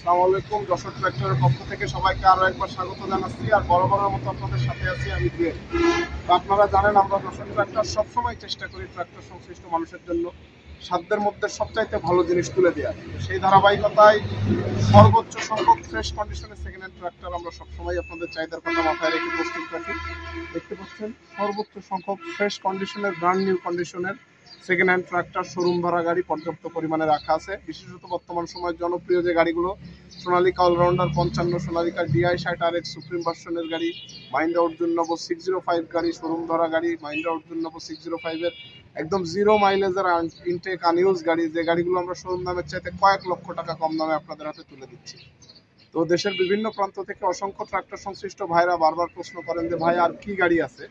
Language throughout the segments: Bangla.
আসসালামু আলাইকুম। যশোর ট্রাক্টরের পক্ষ থেকে সবাইকে আরো একবার স্বাগত জানাচ্ছি। আর বরাবরের মতো আপনাদের সাথে আছি আমি জুয়েল। তো আপনারা জানেন আমরা যশোর ট্রাক্টর সবসময় চেষ্টা করি ট্রাক্টর সংশ্লিষ্ট মানুষের জন্য সাধ্যের মধ্যে সবচাইতে ভালো জিনিস তুলে দেওয়া। সেই ধারাবাহিকতায় সর্বোচ্চ সংখ্যক ফ্রেশ কন্ডিশনের সেকেন্ড হ্যান্ড ট্রাক্টর আমরা সবসময় আপনাদের চাহিদার কথা মাথায় রেখে প্রস্তুত রাখি। দেখতে পাচ্ছেন সর্বোচ্চ সংখ্যক ফ্রেশ কন্ডিশনের ব্র্যান্ড নিউ কন্ডিশনের সেকেন্ড হ্যান্ড ট্রাক্টর শোরুম ভরা গাড়ি পর্যাপ্ত পরিমাণে রাখা আছে। বিশেষত বর্তমান সময়ের জনপ্রিয় যে গাড়িগুলো Sonalika allrounder 55, Sonalika DI 60RX supreme ভার্সনের গাড়ি, মাহিন্দ্রা অর্জুন নবো 605 গাড়ি শোরুম ধরা গাড়ি, মাহিন্দ্রা অর্জুন নবো 605-এর একদম জিরো মাইলেজের ইনটেক আনইউজ গাড়ি, যে গাড়িগুলো আমরা শোরুম দামের চাইতে কয়েক লক্ষ টাকা কম দামে আপনাদের হাতে তুলে দিচ্ছি। তো দেশের বিভিন্ন প্রান্ত থেকে অসংখ্য ট্রাক্টর সংশ্লিষ্ট ভাইরা বারবার প্রশ্ন করেন যে ভাই আর কি গাড়ি আছে,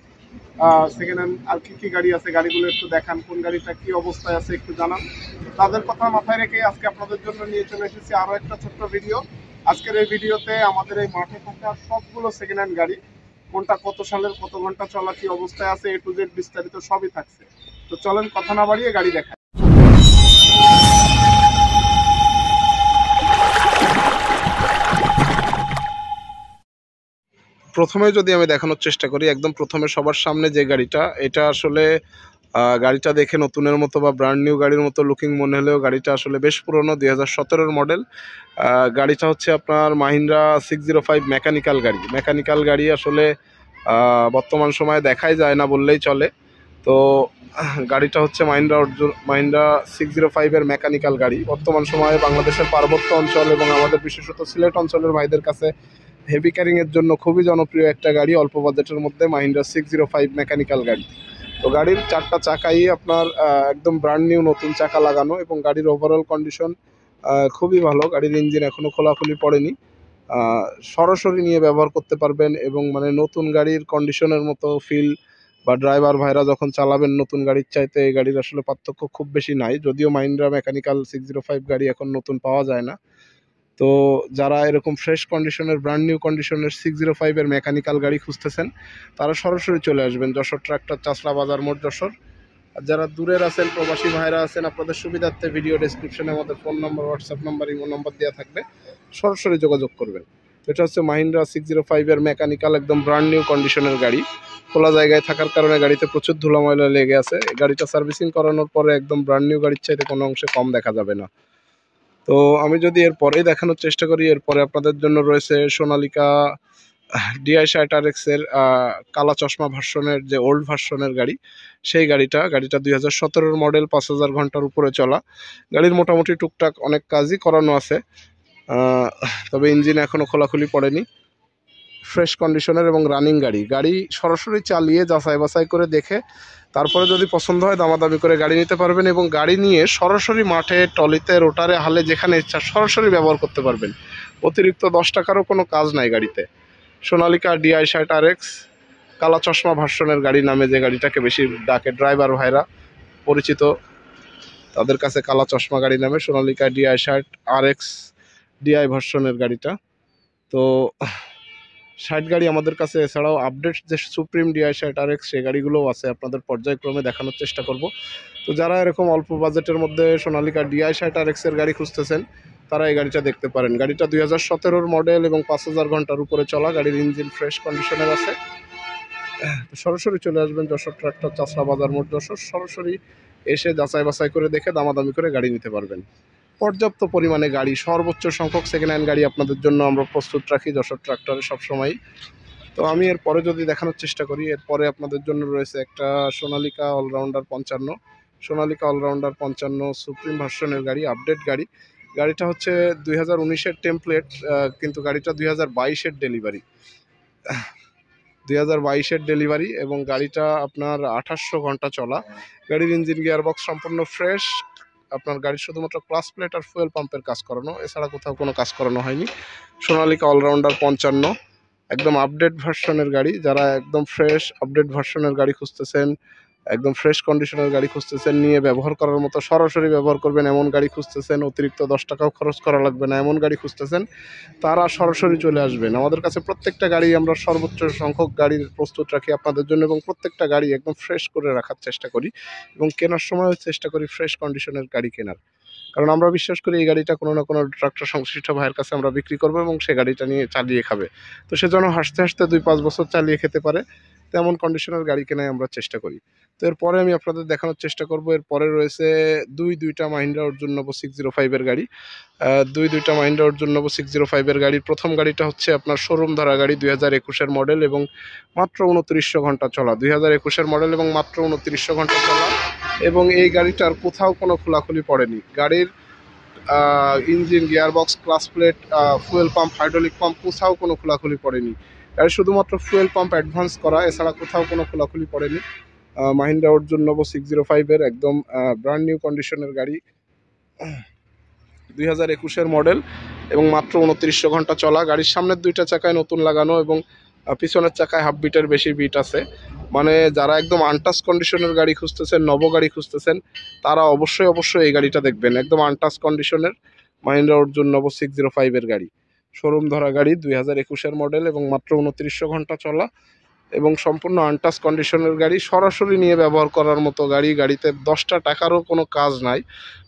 সেকেন্ড হ্যান্ড আর কি গাড়ি আছে, গাড়িগুলো একটু দেখান, কোন গাড়িটা কি অবস্থায় আছে একটু জানান। তাদের কথা মাথায় রেখে আজকে আপনাদের জন্য নিয়ে চলে এসেছি আরো একটা ছোট্ট ভিডিও। আজকের এই ভিডিওতে আমাদের এই মাঠে থাকা সবগুলো সেকেন্ড হ্যান্ড গাড়ি, কোনটা কত সালের, কত ঘন্টা চলা, কি অবস্থায় আছে, A to Z বিস্তারিত সবই থাকছে। তো চলেন কথা না বাড়িয়ে গাড়ি দেখাই। প্রথমে যদি আমি দেখানোর চেষ্টা করি, একদম প্রথমে সবার সামনে যে গাড়িটা, এটা আসলে গাড়িটা দেখে নতুনের মতো বা ব্র্যান্ড নিউ গাড়ির মতো লুকিং মনে হলেও গাড়িটা আসলে বেশ পুরনো, 2017-এর মডেল। গাড়িটা হচ্ছে আপনার মাহিন্দ্রা 605 মেকানিক্যাল গাড়ি আসলে বর্তমান সময়ে দেখাই যায় না বললেই চলে। তো গাড়িটা হচ্ছে মাহিন্দ্রা 605-এর মেকানিক্যাল গাড়ি। বর্তমান সময়ে বাংলাদেশের পার্বত্য অঞ্চল এবং আমাদের বিশেষত সিলেট অঞ্চলের ভাইদের কাছে হেভি ক্যারিংয়ের জন্য খুবই জনপ্রিয় একটা গাড়ি, অল্প বাজেটের মধ্যে মাহিন্দ্রা 605 মেকানিক্যাল গাড়ি। তো গাড়ির চারটা চাকাই আপনার একদম ব্র্যান্ড নিউ নতুন চাকা লাগানো এবং গাড়ির ওভারঅল কন্ডিশন খুবই ভালো। গাড়ির ইঞ্জিন এখনও খোলাখুলি পড়েনি, সরাসরি নিয়ে ব্যবহার করতে পারবেন এবং মানে নতুন গাড়ির কন্ডিশনের মতো ফিল বা ড্রাইভার ভাইরা যখন চালাবেন নতুন গাড়ির চাইতে এই গাড়ির আসলে পার্থক্য খুব বেশি নাই, যদিও মাহিন্দ্রা মেকানিক্যাল 605 গাড়ি এখন নতুন পাওয়া যায় না। তো যারা এরকম ফ্রেশ কন্ডিশনের ব্র্যান্ড নিউ কন্ডিশনের 605-এর মেকানিক্যাল গাড়ি খুঁজতেছেন তারা সরাসরি চলে আসবেন যশোর ট্রাক্টর, চাষলা বাজার মোড়, যশোর। আর যারা দূরের আছেন, প্রবাসী ভাইরা আছেন, আপনাদের সুবিধার্থে ভিডিও ডেসক্রিপশনে আমাদের phone number, WhatsApp number, imo number দেওয়া থাকবে, সরাসরি যোগাযোগ করবেন। এটা হচ্ছে মাহিন্দ্রা 605-এর মেকানিক্যাল একদম ব্র্যান্ড নিউ কন্ডিশনের গাড়ি। খোলা জায়গায় থাকার কারণে গাড়িতে প্রচুর ধুলা ময়লা লেগে আছে। এই গাড়িটা সার্ভিসিং করানোর পরে একদম ব্র্যান্ড নিউ গাড়ির চাইতে কোনো অংশে কম দেখা যাবে না। তো আমি যদি এরপরেই দেখানোর চেষ্টা করি, এরপরে আপনাদের জন্য রয়েছে সোনালিকা DI 60RX-এর কালা চশমা ভার্সনের যে ওল্ড ভার্সনের গাড়ি, সেই গাড়িটা 2017-এর মডেল, 5000 ঘন্টার উপরে চলা। গাড়ির মোটামুটি টুকটাক অনেক কাজই করানো আছে, তবে ইঞ্জিন এখনও খোলাখুলি পড়েনি। ফ্রেশ কন্ডিশনের এবং রানিং গাড়ি সরাসরি চালিয়ে যাচাই বাছাই করে দেখে তারপরে যদি পছন্দ হয় দামাদামি করে গাড়ি নিতে পারবেন এবং গাড়ি নিয়ে সরাসরি মাঠে, টলিতে, রোটারে, হালে যেখানে ইচ্ছা সরাসরি ব্যবহার করতে পারবেন। অতিরিক্ত 10 টাকারও কোনো কাজ নাই গাড়িতে। সোনালিকা DI 60RX কালা চশমা ভার্সনের গাড়ি নামে যে গাড়িটাকে বেশি ডাকে ড্রাইভার ভাইরা পরিচিত, তাদের কাছে কালা চশমা গাড়ি নামে সোনালিকা DI 60RX DI ভার্সনের গাড়িটা। তো 60 গাড়ি আমাদের কাছে, এছাড়াও আপডেট যে সুপ্রিম DI 60RX সেই গাড়িগুলোও আছে, আপনাদের পর্যায়ক্রমে দেখানোর চেষ্টা করব। তো যারা এরকম অল্প বাজেটের মধ্যে সোনালিকা DI 60RX-এর গাড়ি খুঁজতেছেন তারা এই গাড়িটা দেখতে পারেন। গাড়িটা 2017-এর মডেল এবং 5000 ঘন্টার উপরে চলা। গাড়ির ইঞ্জিন ফ্রেশ কন্ডিশনের আছে। সরাসরি চলে আসবেন যশোর ট্রাক্টর, চাষলা বাজার মোড়, যশোর। সরাসরি এসে যাচাই বাছাই করে দেখে দামাদামি করে গাড়ি নিতে পারবেন। পর্যাপ্ত পরিমাণে গাড়ি, সর্বোচ্চ সংখ্যক সেকেন্ড হ্যান্ড গাড়ি আপনাদের জন্য আমরা প্রস্তুত রাখি যশোর ট্রাক্টরে সবসময়। তো আমি এরপরে যদি দেখানোর চেষ্টা করি, এরপরে আপনাদের জন্য রয়েছে একটা সোনালিকা অলরাউন্ডার 55 সুপ্রিম ভার্সনের গাড়ি, আপডেট গাড়ি। গাড়িটা হচ্ছে 2019-এর টেমপ্লেট, কিন্তু গাড়িটা 2022-এর ডেলিভারি এবং গাড়িটা আপনার 2800 ঘন্টা চলা। গাড়ির ইঞ্জিন গিয়ারবক্স সম্পূর্ণ ফ্রেশ। আপনার গাড়ির শুধুমাত্র ক্লাস প্লেট আর ফুয়েল পাম্পের কাজ করানো, এছাড়া কোথাও কোনো কাজ করানো হয়নি। সোনালিকা অলরাউন্ডার 55 একদম আপডেট ভার্সনের গাড়ি। যারা একদম ফ্রেশ আপডেট ভার্সনের গাড়ি খুঁজতেছেন, একদম ফ্রেশ কন্ডিশনের গাড়ি খুঁজতেছেন, নিয়ে ব্যবহার করার মতো সরাসরি ব্যবহার করবেন এমন গাড়ি খুঁজতেছেন, অতিরিক্ত 10 টাকাও খরচ করা লাগবে না এমন গাড়ি খুঁজতেছেন, তারা সরাসরি চলে আসবেন আমাদের কাছে। প্রত্যেকটা গাড়ি আমরা সর্বোচ্চ সংখ্যক গাড়ির প্রস্তুত রাখি আপনাদের জন্য এবং প্রত্যেকটা গাড়ি একদম ফ্রেশ করে রাখার চেষ্টা করি এবং কেনার সময়ও চেষ্টা করি ফ্রেশ কন্ডিশনের গাড়ি কেনার। কারণ আমরা বিশ্বাস করি এই গাড়িটা কোনো না কোনো ট্রাক্টর সংশ্লিষ্ট ভাইয়ের কাছে আমরা বিক্রি করবো এবং সে গাড়িটা নিয়ে চালিয়ে খাবে। তো সে যেন হাসতে হাসতে 2-5 বছর চালিয়ে খেতে পারে তেমন কন্ডিশনের গাড়ি কেনাই আমরা চেষ্টা করি। তো এরপরে আমি আপনাদের দেখানোর চেষ্টা করব। এরপরে রয়েছে দুইটা মাহিন্দ্রা অর্জুন নবো 605 এর গাড়ি। দুইটা মাহিন্দ্রা অর্জুন নবো 605 এর গাড়ির প্রথম গাড়িটা হচ্ছে আপনার শোরুম ধরা গাড়ি 2021 এর মডেল এবং মাত্র 2900 ঘন্টা চলা। 2021 এর মডেল এবং মাত্র 2900 ঘন্টা চলা এবং এই গাড়িটার কোথাও কোনো খোলাখুলি পড়েনি। গাড়ির engine, gearbox, clutch plate, fuel pump, hydraulic pump কোথাও কোনো খোলাখুলি পড়েনি। গাড়ি শুধুমাত্র ফুয়েল পাম্প অ্যাডভান্স করা, এছাড়া কোথাও কোনো খোলাখুলি পড়েনি। মাহিন্দ্রা অর্জুন নবো 605 এর একদম ব্র্যান্ড নিউ কন্ডিশনের গাড়ি, 2021 এর মডেল এবং মাত্র 2900 ঘন্টা চলা। গাড়ির সামনের দুইটা চাকায় নতুন লাগানো এবং পিছনের চাকায় হাফ বিটের বেশি বিট আছে। মানে যারা একদম আনটাচ কন্ডিশনের গাড়ি খুঁজতেছেন, নব গাড়ি খুঁজতেছেন, তারা অবশ্যই এই গাড়িটা দেখবেন। একদম আনটাচ কন্ডিশনের মাহিন্দ্রা অর্জুন নবো 605 এর গাড়ি, শোরুম ধরা গাড়ি, 2021 এর মডেল এবং মাত্র 2900 ঘন্টা চলা এবং সম্পূর্ণ আনটাচ কন্ডিশনের গাড়ি, সরাসরি নিয়ে ব্যবহার করার মতো গাড়ি। গাড়িতে 10টা টাকারও কোনো কাজ নাই,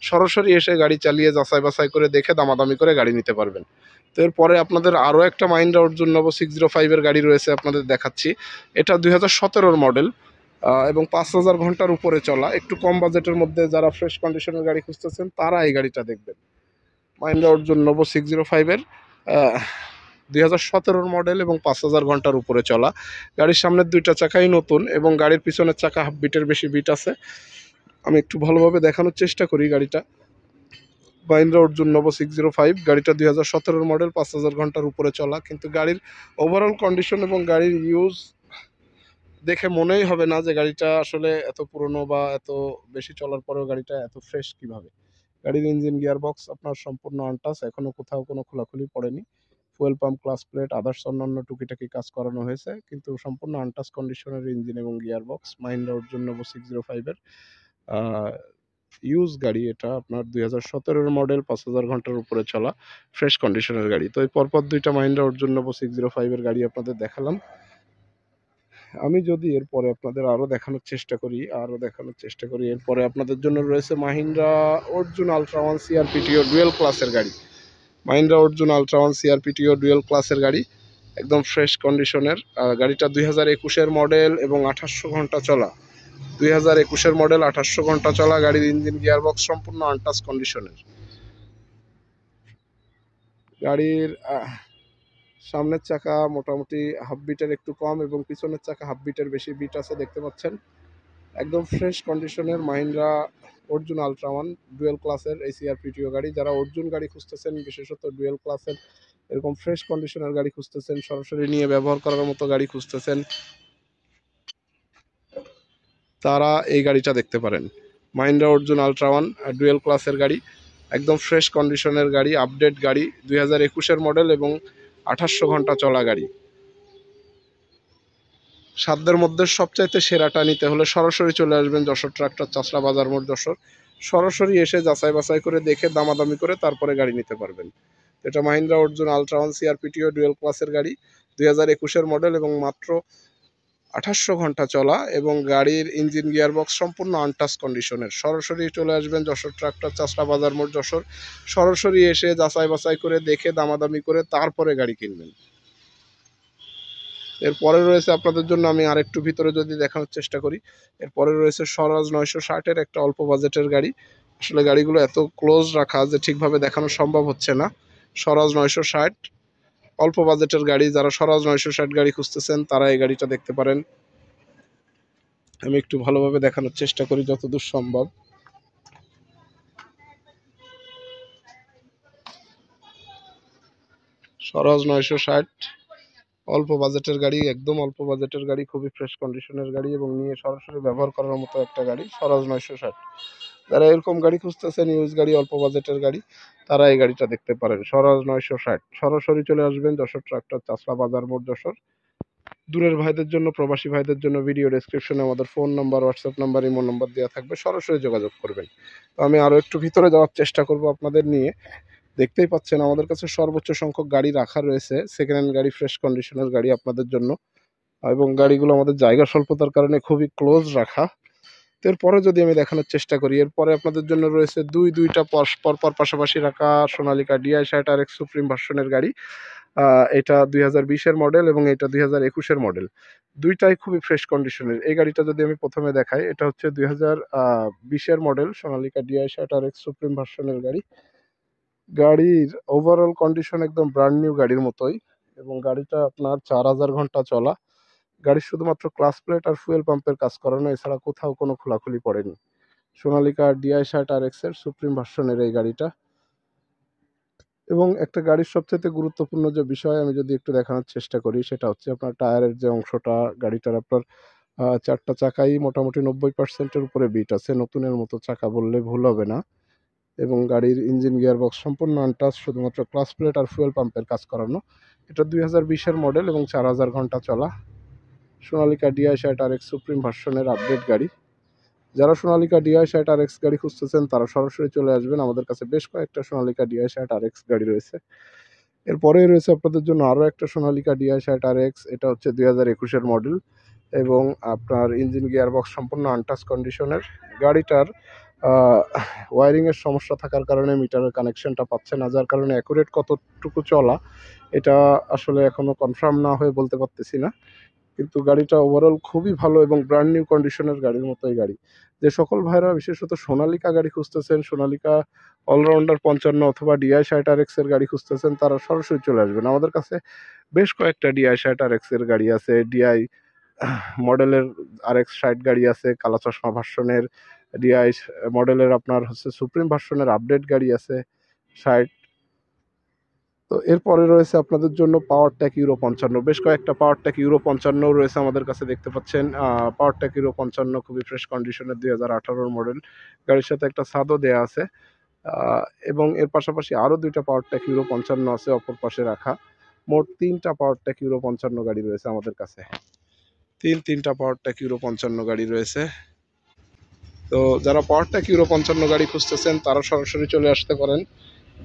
সরাসরি এসে গাড়ি চালিয়ে যাচাই বাছাই করে দেখে দামাদামি করে গাড়ি নিতে পারবেন। তো এরপরে আপনাদের আরও একটা মাহিন্দ্রা অর্জুন নবো 605 এর গাড়ি রয়েছে, আপনাদের দেখাচ্ছি। এটা 2017 মডেল এবং 5000 ঘন্টার উপরে চলা। একটু কম বাজেটের মধ্যে যারা ফ্রেশ কন্ডিশনের গাড়ি খুঁজতেছেন তারা এই গাড়িটা দেখবেন। মাহিন্দ্রা অর্জুন নবো 605 এর 2017 মডেল এবং 5000 ঘন্টার উপরে চলা। গাড়ির সামনের দুইটা চাকাই নতুন এবং গাড়ির পিছনের চাকা হাফ বিটের বেশি বিট আছে। আমি একটু ভালোভাবে দেখানোর চেষ্টা করি গাড়িটা। মাহিন্দ্রা অর্জুন নবো 605, গাড়িটা 2017 মডেল, 5000 ঘন্টার উপরে চলা। কিন্তু গাড়ির ওভারঅল কন্ডিশন এবং গাড়ির ইউজ দেখে মনেই হবে না যে গাড়িটা আসলে এত পুরনো বা এত বেশি চলার পরেও গাড়িটা এত ফ্রেশ কিভাবে। গাড়ির ইঞ্জিন, গিয়ারবক্স আপনার সম্পূর্ণ আনটাচ, এখনো কোথাও কোনো খোলাখুলি পড়েনি। Fuel pump, clutch plate, others অন্যান্য টুকিটাকি কাজ করানো হয়েছে, কিন্তু সম্পূর্ণ আনটাচ কন্ডিশনের ইঞ্জিন এবং গিয়ারবক্স। মাহিন্দ্রা অর্জুন নবো 605 এর ইউজ গাড়ি, এটা আপনার 2017 মডেল, 5000 ঘন্টার উপরে চলা ফ্রেশ কন্ডিশনের গাড়ি। তো এই পরপর দুইটা মাহিন্দ্রা অর্জুন নবো 605 এর গাড়ি আপনাদের দেখালাম। আমি যদি এরপরে আপনাদের আরও দেখানোর চেষ্টা করি, এরপরে আপনাদের জন্য রয়েছে Mahindra Arjun ultra one CRPTO dual ক্লাসের গাড়ি। Mahindra Arjun ultra one CRPTO dual ক্লাসের গাড়ি, একদম ফ্রেশ কন্ডিশনের। গাড়িটা 2021 এর মডেল এবং 2800 ঘন্টা চলা। 2021 এর মডেল, 2800 ঘন্টা চলা। গাড়ির ইঞ্জিন, গিয়ারবক্স সম্পূর্ণ আনটাচ কন্ডিশনের। গাড়ির সামনের চাকা মোটামুটি হাফ বিটের একটু কম এবং পিছনের চাকা হাফ বিটের বেশি বিট আছে, দেখতে পাচ্ছেন। একদম ফ্রেশ কন্ডিশনের Mahindra Arjun ultra one dual ক্লাসের এই সিআরপিটিও গাড়ি। যারা অর্জুন গাড়ি খুঁজতেছেন, বিশেষত ডুয়েল ক্লাসের এরকম ফ্রেশ কন্ডিশনের গাড়ি খুঁজতেছেন, সরাসরি নিয়ে ব্যবহার করার মতো গাড়ি খুঁজতেছেন, তারা এই গাড়িটা দেখতে পারেন। Mahindra Arjun ultra one dual ক্লাসের গাড়ি, একদম ফ্রেশ কন্ডিশনের গাড়ি, আপডেট গাড়ি, 2021 এর মডেল এবং 2800 ঘন্টা চলা গাড়ি। সাধ্যের মধ্যে সবচাইতে সেরাটা নিতে হলে সরাসরি চলে আসবেন যশোর ট্রাক্টর, চাচড়া বাজার মোড়, যশোর। সরাসরি এসে যাচাই বাছাই করে দেখে দামাদামি করে তারপরে গাড়ি নিতে পারবেন। এটা Mahindra Arjun ultra one CRPTO dual ক্লাসের গাড়ি, 2021 এর মডেল এবং মাত্র 2800 ঘন্টা চলা এবং গাড়ির ইঞ্জিন, গিয়ারবক্স সম্পূর্ণ আনটাচ কন্ডিশনের। সরাসরি চলে আসবেন যশোর ট্রাক্টর, চাচড়া বাজার মোড়, যশোর। সরাসরি এসে যাচাই বাছাই করে দেখে দামাদামি করে তারপরে গাড়ি কিনবেন। এরপরে রয়েছে আপনাদের জন্য, আমি আরেকটু ভিতরে যদি দেখানোর চেষ্টা করি, এরপরে রয়েছে স্বরাজ 960 একটা অল্প বাজেটের গাড়ি। আসলে গাড়িগুলো এত ক্লোজ রাখা যে ঠিকভাবে দেখানো সম্ভব হচ্ছে না। স্বরাজ 960 অল্প বাজেটের গাড়ি, যারা স্বরাজ 960 গাড়ি খুঁজতেছেন তারা এই গাড়িটা দেখতে পারেন। আমি একটু ভালোভাবে দেখানোর চেষ্টা করি যতদূর সম্ভব। স্বরাজ 960 অল্প বাজেটের গাড়ি, একদম অল্প বাজেটের গাড়ি, খুবই ফ্রেশ কন্ডিশনের গাড়ি এবং নিয়ে সরাসরি ব্যবহার করার মতো একটা গাড়ি, স্বরাজ 960। যারা এরকম গাড়ি খুঁজতেছেন, ইউজ গাড়ি, অল্প বাজেটের গাড়ি, তারা এই গাড়িটা দেখতে পারেন, স্বরাজ 960। সরাসরি চলে আসবেন যশোর ট্রাক্টর, চাচড়া বাজার মোড়, যশোর। দূরের ভাইদের জন্য, প্রবাসী ভাইদের জন্য ভিডিও ডেসক্রিপশনে আমাদের phone number, WhatsApp number, imo number দেওয়া থাকবে, সরাসরি যোগাযোগ করবেন। তো আমি আরও একটু ভিতরে যাওয়ার চেষ্টা করব আপনাদের নিয়ে। দেখতেই পাচ্ছেন আমাদের কাছে সর্বোচ্চ সংখ্যক গাড়ি রাখা রয়েছে, সেকেন্ড হ্যান্ড গাড়ি, ফ্রেশ কন্ডিশনের গাড়ি আপনাদের জন্য, এবং গাড়িগুলো আমাদের জায়গা স্বল্পতার কারণে খুবই ক্লোজ রাখা। এরপরে যদি আমি দেখানোর চেষ্টা করি, এরপরে আপনাদের জন্য রয়েছে দুইটা পরপর পাশাপাশি রাখা সোনালিকা ডিআই 60 আর এক্স সুপ্রিম ভার্সনের গাড়ি। এটা 2020-এর মডেল এবং এটা 2021-এর মডেল। দুইটাই খুবই ফ্রেশ কন্ডিশনের। এই গাড়িটা যদি আমি প্রথমে দেখাই, এটা হচ্ছে 2020-এর মডেল সোনালিকা ডিআই 60 আর এক্স সুপ্রিম ভার্সনের গাড়ি। গাড়ির ওভারঅল কন্ডিশন একদম ব্র্যান্ড নিউ গাড়ির মতোই, এবং গাড়িটা আপনার 4000 ঘন্টা চলা। গাড়ির শুধুমাত্র ক্লাস প্লেট আর ফুয়েল পাম্পের কাজ করানো, এছাড়া কোথাও কোনো খোলাখুলি পড়েনি। সোনালিকা ডিআই 60 আর এক্স এর সুপ্রিম ভার্সনের এই গাড়িটা। এবং একটা গাড়ির সবচেয়ে গুরুত্বপূর্ণ যে বিষয় আমি যদি একটু দেখানোর চেষ্টা করি, সেটা হচ্ছে আপনার টায়ারের যে অংশটা। গাড়িটার আপনার চারটা চাকাই মোটামুটি 90%-এর উপরে বিট আছে, নতুনের মতো চাকা বললে ভুল হবে না। এবং গাড়ির ইঞ্জিন গিয়ার বক্স সম্পূর্ণ আনটাচ, শুধুমাত্র ক্লাস প্লেট আর ফুয়েল পাম্পের কাজ করানো। এটা 2020-এর মডেল এবং 4000 ঘন্টা চলা সোনালিকা ডিআই 60 আর এক্স সুপ্রিম ভার্সনের আপডেট গাড়ি। যারা সোনালিকা ডিআই 60 আর এক্স গাড়ি খুঁজতেছেন তারা সরাসরি চলে আসবেন, আমাদের কাছে বেশ কয়েকটা সোনালিকা ডিআই 60 আর এক্স গাড়ি রয়েছে। এরপরে রয়েছে আপনাদের জন্য আরও একটা সোনালিকা ডিআই 60 আর এক্স, এটা হচ্ছে 2021-এর মডেল এবং আপনার ইঞ্জিন গিয়ার বক্স সম্পূর্ণ আনটাচ কন্ডিশনের। গাড়িটার ওয়ারিংয়ের সমস্যা থাকার কারণে মিটারের কানেকশনটা পাচ্ছে না, যার কারণে অ্যাকুরেট কতটুকু চলা এটা আসলে এখনো কনফার্ম না হয়ে বলতে পারতেছি না। কিন্তু গাড়িটা ওভারঅল খুবই ভালো এবং ব্র্যান্ড নিউ কন্ডিশনের গাড়ির মতোই গাড়ি। যে সকল ভাইরা বিশেষত সোনালিকা গাড়ি খুঁজতেছেন, সোনালিকা অলরাউন্ডার 55 অথবা ডিআই 60 আর এক্স এর গাড়ি খুঁজতেছেন, তারা সরাসরি চলে আসবেন। আমাদের কাছে বেশ কয়েকটা ডিআই 60 আর এক্স এর গাড়ি আছে, ডিআই মডেলের আর এক্স 60 গাড়ি আছে, কালা চশমা ভার্সনের ডিআই মডেলের আপনার হচ্ছে সুপ্রিম ভার্সনের আপডেট গাড়ি আছে 60। তো এরপরে রয়েছে আপনাদের জন্য পাওয়ার ট্যাক ইউরো 55, বেশ কয়েকটা পাওয়ার ট্যাক ইউরো 55 রয়েছে আমাদের কাছে, দেখতে পাচ্ছেন। পাওয়ার ট্যাক ইউরো 55 খুবই ফ্রেশ কন্ডিশনের 2018-র মডেল, গাড়ির সাথে একটা ছাদও দেয়া আছে। এবং এর পাশাপাশি আরও দুইটা পাওয়ার ট্যাক ইউরো 55 আছে অপর পাশে রাখা। মোট তিনটা পাওয়ার ট্যাক ইউরো 55 গাড়ি রয়েছে আমাদের কাছে, তিনটা পাওয়ার ট্যাক ইউরো 55 গাড়ি রয়েছে। তো যারা পাওয়ার ট্যাক ইউরো 55 গাড়ি খুঁজতেছেন তারা সরাসরি চলে আসতে পারেন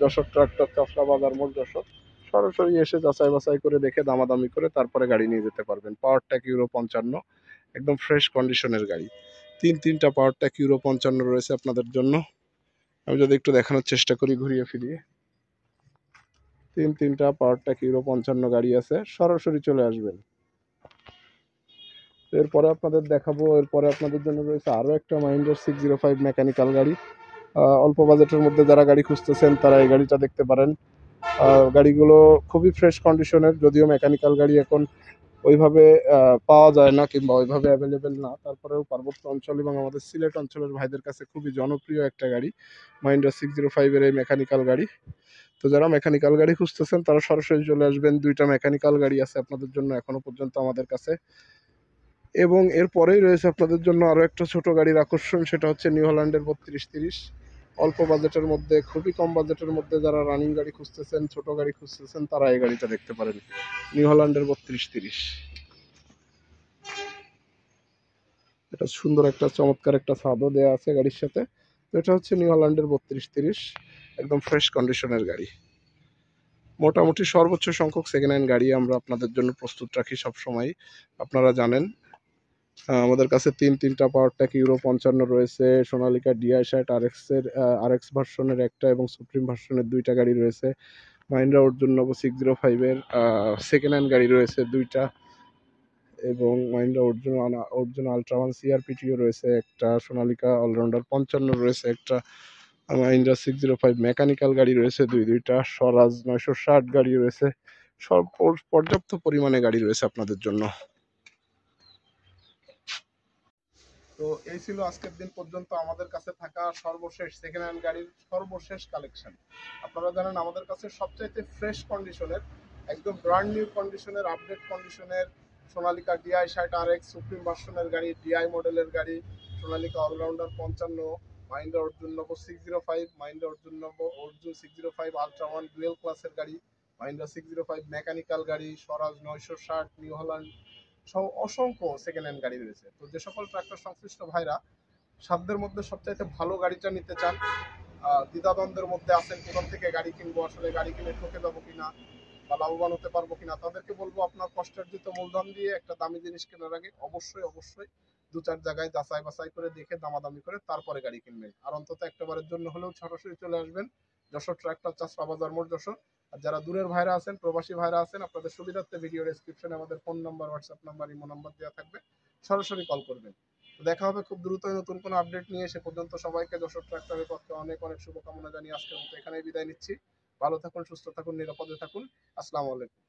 যশোর ট্রাক্টর, চফলা বাজার মোড়, যশোর। সরাসরি এসে যাচাই বাছাই করে দেখে দামাদামি করে তারপরে গাড়ি নিয়ে যেতে পারবেন। পাওয়ার ট্যাক ইউরো 55 একদম ফ্রেশ কন্ডিশনের গাড়ি। তিনটা পাওয়ার ট্যাক ইউরো 55 রয়েছে আপনাদের জন্য। আমি যদি একটু দেখানোর চেষ্টা করি ঘুরিয়ে ফিরিয়ে, তিনটা পাওয়ার ট্যাক ইউরো 55 গাড়ি আছে, সরাসরি চলে আসবেন। এরপরে আপনাদের দেখাবো, এরপরে আপনাদের জন্য রয়েছে আরও একটা মাহিন্দ্রা 605 মেকানিক্যাল গাড়ি। অল্প বাজেটের মধ্যে যারা গাড়ি খুঁজতেছেন তারা এই গাড়িটা দেখতে পারেন। গাড়িগুলো খুবই ফ্রেশ কন্ডিশনের, যদিও মেকানিক্যাল গাড়ি এখন ওইভাবে পাওয়া যায় না কিংবা ওইভাবে অ্যাভেলেবেল না, তারপরেও পার্বত্য অঞ্চল এবং আমাদের সিলেট অঞ্চলের ভাইদের কাছে খুবই জনপ্রিয় একটা গাড়ি মাহিন্দ্রা 605-এর এই মেকানিক্যাল গাড়ি। তো যারা মেকানিক্যাল গাড়ি খুঁজতেছেন তারা সরাসরি চলে আসবেন, দুইটা মেকানিক্যাল গাড়ি আছে আপনাদের জন্য এখনো পর্যন্ত আমাদের কাছে। এবং এরপরেই রয়েছে আপনাদের জন্য আরও একটা ছোট গাড়ির আকর্ষণ, সেটা হচ্ছে নিউ হল্যান্ডের 3230। অল্প বাজেটের মধ্যে, খুবই কম বাজেটের মধ্যে যারা রানিং গাড়ি খুঁজতেছেন, ছোট গাড়ি খুঁজতেছেন, তারা এই গাড়িটা দেখতে পারেন, নিউ হল্যান্ডের 3230। এটা সুন্দর একটা চমৎকার একটা ছাদও দেওয়া আছে গাড়ির সাথে। তো এটা হচ্ছে নিউ হল্যান্ডের 3230, একদম ফ্রেশ কন্ডিশনের গাড়ি। মোটামুটি সর্বোচ্চ সংখ্যক সেকেন্ড হ্যান্ড গাড়ি আমরা আপনাদের জন্য প্রস্তুত রাখি সব সময়, আপনারা জানেন। আমাদের কাছে তিনটা পাওয়ার ট্যাক ইউরো 55 রয়েছে, সোনালিকা ডিআই 60 আর এক্স এর আরএক্স ভার্সনের একটা এবং সুপ্রিম ভার্সনের দুইটা গাড়ি রয়েছে। মাহিন্দ্রা অর্জুন নব 605-এর সেকেন্ড হ্যান্ড গাড়ি রয়েছে দুইটা, এবং মাহিন্দ্রা অর্জুন আলট্রা 1 সিআরপিটিও রয়েছে একটা, সোনালিকা অলরাউন্ডার 55 রয়েছে একটা, মাহিন্দ্রা 605 মেকানিক্যাল গাড়ি রয়েছে দুইটা, স্বরাজ 960 গাড়ি রয়েছে। সব পর্যাপ্ত পরিমাণে গাড়ি রয়েছে আপনাদের জন্য। তো এই ছিল আজকের দিন পর্যন্ত আমাদের কাছে থাকা সর্বশেষ সেকেন্ড হ্যান্ড গাড়ির সর্বশেষ কালেকশন। আপনারা জানেন আমাদের কাছে সবচাইতে ফ্রেশ কন্ডিশনের, একদম ব্র্যান্ড নিউ কন্ডিশনের, আপডেট কন্ডিশনের সোনালিকা ডিআই 60 আর এক্স সুপ্রিম ভার্সনের গাড়ি, ডিআই মডেলের গাড়ি, সোনালিকা অলরাউন্ডার 55, মাহিন্দ্রা অর্জুন নব 605, মাহিন্দ্রা অর্জুন 605 আলট্রা 1 ডুয়েল ক্লাসের গাড়ি, মাহিন্দ্রা 605 মেকানিক্যাল গাড়ি, স্বরাজ 960, নিউ হল্যান্ড সহ অসংখ্য সেকেন্ড হ্যান্ড গাড়ি রয়েছে। তো যে সকল ট্রাক্টর সংশ্লিষ্ট ভাইরা সাধ্যের মধ্যে সবচাইতে ভালো গাড়িটা নিতে চান, দ্বিধাদ্বন্দ্বের মধ্যে আছেন কোথা থেকে গাড়ি কিনবো, আসলে গাড়ি কিনে ঠকে যাবো কিনা বা লাভবান হতে পারবো কিনা, তাদেরকে বলবো আপনার কষ্টার্জিত মূলধন দিয়ে একটা দামি জিনিস কেনার আগে অবশ্যই দু চার জায়গায় যাচাই বাছাই করে দেখে দামাদামি করে তারপরে গাড়ি কিনবেন। আর অন্তত একটাবারের জন্য হলেও সরাসরি চলে আসবেন যশোর ট্রাক্টর চাষড়া বাজার মোড় যশোর। আর যারা দূরের ভাইরা আছেন, প্রবাসী ভাইরা আছেন, আপনাদের সুবিধার্থে ভিডিও ডেসক্রিপশনে আমাদের phone number, WhatsApp number, imo number দেওয়া থাকবে, সরাসরি কল করবেন। তো দেখা হবে খুব দ্রুতই নতুন কোনো আপডেট নিয়ে। সে পর্যন্ত সবাইকে যশোর ট্রাক্টরের পক্ষে অনেক অনেক শুভকামনা জানিয়ে আজকের মতো এখানেই বিদায় নিচ্ছি। ভালো থাকুন, সুস্থ থাকুন, নিরাপদে থাকুন। আসসালামু আলাইকুম।